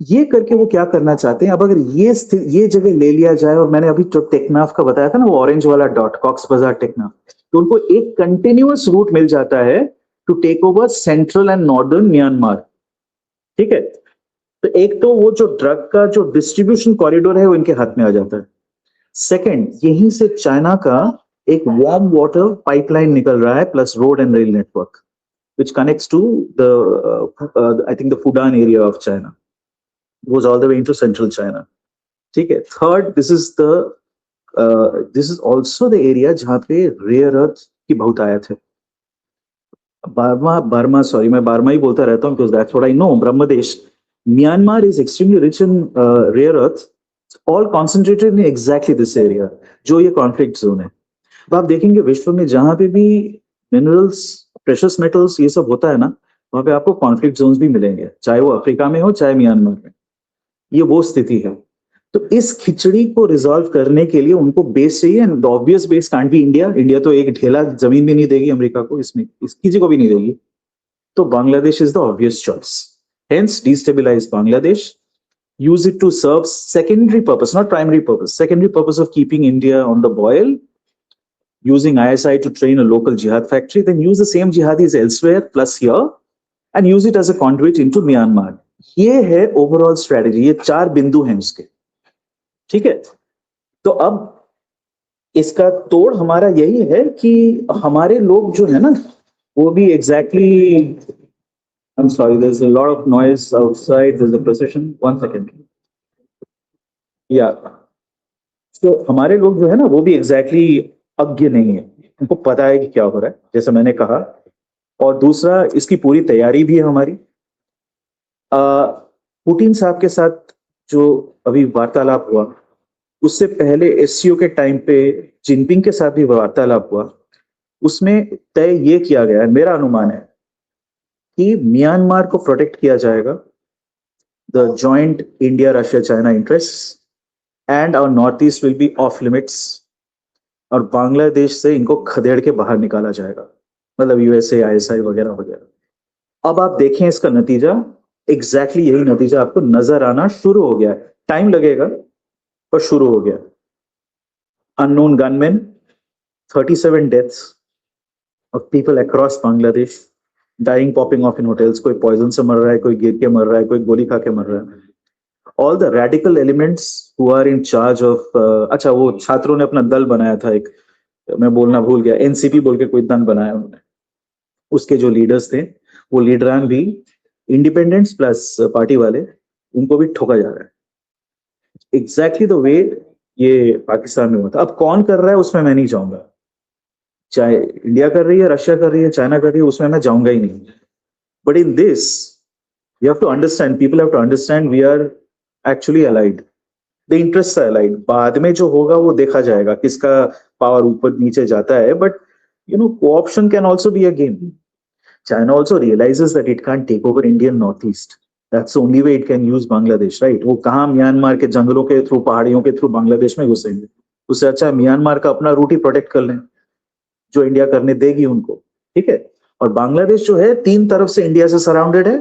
ये करके वो क्या करना चाहते हैं, अब अगर ये जगह ले लिया जाए, और मैंने अभी जो टेकनाफ का बताया था ना, वो ऑरेंज वाला डॉट, कॉक्स बाजार टेकनाफ, तो उनको एक कंटिन्यूअस रूट मिल जाता है to take over central and northern Myanmar. ठीक है। तो एक तो वो जो ड्रग का जो डिस्ट्रीब्यूशन कॉरिडोर है वो इनके हाथ में आ जाता है। सेकंड, यहीं से चाइना का एक वार्म वाटर पाइपलाइन निकल रहा है, plus road and rail network which connects to the I think the Fudan area of China, goes all the way into central China. ठीक है। Third, this is also the area जहाँ पे rare earth की बहुत आयत है। मैं बार्मा ही बोलता रहता हूँ because that's what I know. Brahmadesh, Myanmar is extremely rich in rare earth, all concentrated in exactly this area, जो ये conflict zone है। अब आप देखेंगे विश्व में जहां पे भी मिनरल्स, प्रेशियस मेटल्स, ये सब होता है ना, वहां पे आपको कॉन्फ्लिक्ट जोन्स भी मिलेंगे, चाहे वो अफ्रीका में हो चाहे म्यांमार में। ये वो स्थिति है। तो इस खिचड़ी को रिजॉल्व करने के लिए उनको बेस चाहिए, and the obvious base can't be India. India तो एक ढेला जमीन भी नहीं देगी अमेरिका को, इसमें किसी को भी नहीं देगी। तो Bangladesh is the obvious choice. Hence, destabilize Bangladesh, use it to serve secondary purpose, not primary purpose, secondary purpose of keeping India on the boil, using ISI to train a local jihad factory, then use the same jihadis elsewhere plus here and use it as a conduit into Myanmar. ये है overall strategy, ये 4 बिंदु हैं उसके, ठीक है। तो अब इसका तोड़ हमारा यही है कि हमारे लोग जो है ना वो भी exactly I'm sorry, there's a lot of noise outside, there's a procession, 1 second. Yeah. तो हमारे लोग जो है ना वो भी एग्जैक्टली अज्ञ नहीं है, उनको पता है कि क्या हो रहा है, जैसे मैंने कहा। और दूसरा, इसकी पूरी तैयारी भी है हमारी। पुतिन साहब के साथ जो अभी वार्तालाप हुआ, उससे पहले एससीओ के टाइम पे जिनपिंग के साथ भी वार्तालाप हुआ, उसमें तय ये किया गया है, मेरा अनुमान है कि म्यांमार को प्रोटेक्ट किया जाएगा, the joint India Russia China interest and our North East will be off limits, और बांग्लादेश से इनको खदेड़ के बाहर निकाला जाएगा, मतलब यूएसए आईएसआई वगैरह वगैरह। अब आप देखें इसका नतीजा, एग्जैक्टली यही नतीजा आपको नजर आना शुरू हो गया है, टाइम लगेगा पर शुरू हो गया। Unknown gunman, 37 deaths of people across Bangladesh, dying popping off in hotels, कोई पॉइजन से मर रहा है, कोई गिर के मर रहा है, कोई गोली खा के मर रहा है। All the radical elements who are in charge of, अच्छा वो छात्रों ने अपना दल बनाया था एक, मैं बोलना भूल गया, एनसीपी बोल के कोई दल बनाया उन्होंने, उसके जो लीडर्स थे वो लीडरान भी इंडिपेंडेंट्स प्लस पार्टी वाले, उनको भी ठोका जा रहा है एग्जैक्टली द वे ये पाकिस्तान में होता। अब कौन कर रहा है उसमें मैं नहीं जाऊंगा, चाहे इंडिया कर रही है, रशिया कर रही है, चाइना कर रही है, उसमें मैं जाऊंगा ही नहीं। But in this you have to understand, people have to understand we are actually allied, the interest allied. बाद में जो होगा वो देखा जाएगा किसका पावर ऊपर नीचे जाता है, but you know co-option can also be a game. China also realizes that it can't take over Indian Northeast. That's the only way it can use Bangladesh, right? वो कहाँ म्यांमार के जंगलों के थ्रू, पहाड़ियों के थ्रू बांग्लादेश में घुसेंगे, उससे अच्छा म्यांमार का अपना रूट ही प्रोटेक्ट कर लें, जो इंडिया करने देगी उनको, ठीक है। और बांग्लादेश जो है 3 तरफ से इंडिया से सराउंडेड है,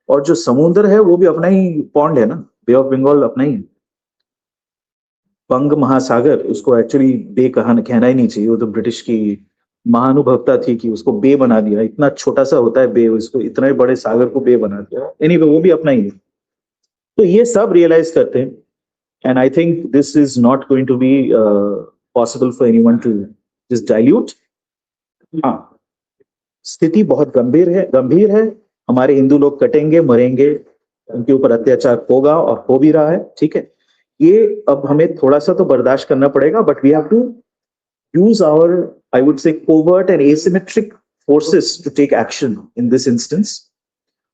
और जो समुद्र है वो भी अपना ही पॉन्ड है ना, बे ऑफ बंगाल अपना ही है, बंग महासागर, उसको एक्चुअली बे कहना ही नहीं चाहिए, वो तो ब्रिटिश की महानुभवता थी कि उसको बे बना दिया, इतना छोटा सा होता है बे, उसको इतने बड़े सागर को बे बना दिया। एनीवे वो भी अपना ही है। तो ये सब रियलाइज करते हैं, and I think this is not going to be possible for anyone to just dilute. हाँ, स्थिति बहुत गंभीर है, हमारे हिंदू लोग कटेंगे, मरेंगे, उनके ऊपर अत्याचार होगा और हो भी रहा है, ठीक है। ये अब हमें थोड़ा सा तो बर्दाश्त करना पड़ेगा, but we have to use our, I would say, covert and asymmetric forces to take action in this instance.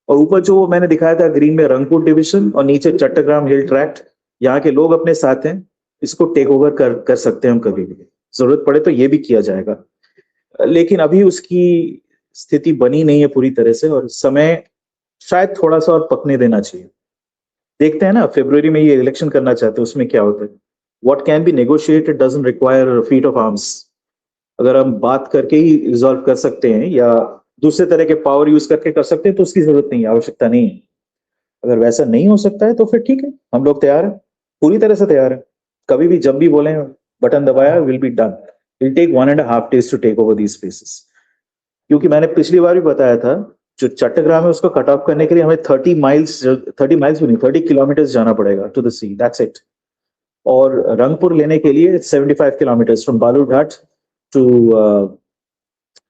और ऊपर जो मैंने दिखाया था ग्रीन में रंगपुर डिवीजन और नीचे चट्टग्राम हिल ट्रैक्ट, यहाँ के लोग अपने साथ हैं, इसको टेक ओवर कर सकते हैं हम कभी भी, जरूरत पड़े तो ये भी किया जाएगा। लेकिन अभी उसकी स्थिति बनी नहीं है पूरी तरह से, और समय शायद थोड़ा सा और पकने देना चाहिए। देखते हैं ना, फरवरी में ये इलेक्शन करना चाहते हैं, उसमें क्या होता है। What can be negotiated doesn't require a feat of arms. अगर हम बात करके ही रिजॉल्व कर सकते हैं या दूसरे तरह के पावर यूज करके कर सकते हैं तो उसकी जरूरत नहीं है, आवश्यकता नहीं है। अगर वैसा नहीं हो सकता है तो फिर ठीक है, हम लोग तैयार हैं, पूरी तरह से तैयार हैं। कभी भी जब भी बोले बटन दबाया, will be done. Will take 1.5 days to take over these spaces, क्योंकि मैंने पिछली बार भी बताया था, जो चट्टग्राम है उसको कट ऑफ करने के लिए हमें 30 माइल्स भी नहीं, 30 किलोमीटर्स जाना पड़ेगा to the sea, that's it. और रंगपुर लेने के लिए 75 kilometres from Balurghat to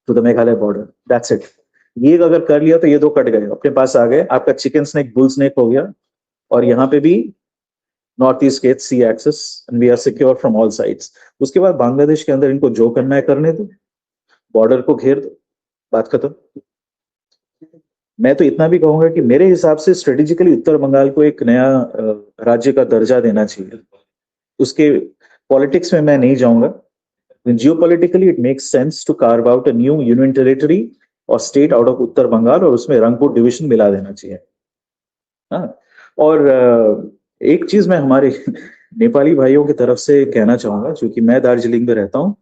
the Meghalaya border, that's it. ये अगर कर लिया तो ये 2 कट गए, अपने पास आ गए। आपका चिकन स्नेक बुल स्नेक हो गया, और यहाँ पे भी North East get sea access and we are secure from all sides. उसके बाद बांग्लादेश के अंदर इनको जो करना है करने दो, बॉर्डर को घेर दो, बात खत्म। मैं तो इतना भी कहूंगा कि मेरे हिसाब से स्ट्रेटेजिकली उत्तर बंगाल को एक नया राज्य का दर्जा देना चाहिए। उसके पॉलिटिक्स में मैं नहीं जाऊंगा। Geopolitically it makes sense to carve out a new union territory और state out of Uttar Bengal, और उसमें रंगपुर डिवीजन मिला देना चाहिए। हाँ, और एक चीज मैं हमारे नेपाली भाइयों की तरफ से कहना चाहूंगा, क्योंकि मैं दार्जिलिंग में रहता हूँ।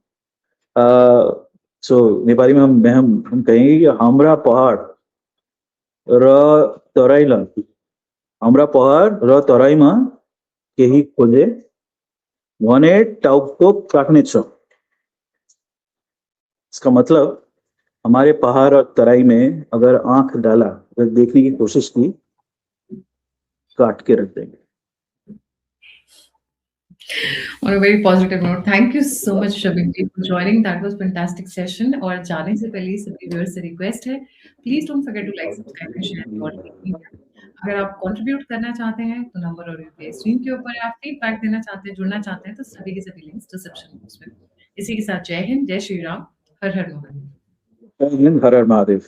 सो नेपाली में हम कहेंगे कि हाम्रा पहाड़ र तराइला আমরা পাহাড় র তরাইমা কেহি খোঁজে वने टाउको काटनेच। इसका मतलब हमारे पहाड़ और तराई में अगर आंख डाला, अगर देखने की कोशिश की, काट के रख देंगे। On a very positive note, thank you so much Shabib ji for joining. That was fantastic session. और जाने से पहले सभी व्यूअर्स से रिक्वेस्ट है, please don't forget to like, subscribe and share और अगर आप कंट्रीब्यूट करना चाहते हैं तो नंबर और यूपीआई स्क्रीन के ऊपर है। आप फीडबैक देना चाहते हैं, जुड़ना चाहते हैं तो सभी के सभी लिंक्स डिस्क्रिप्शन बॉक्स में। इसी के साथ जय हिंद, जय श्री राम, हर हर महादेव। जय हिंद, हर हर महादेव।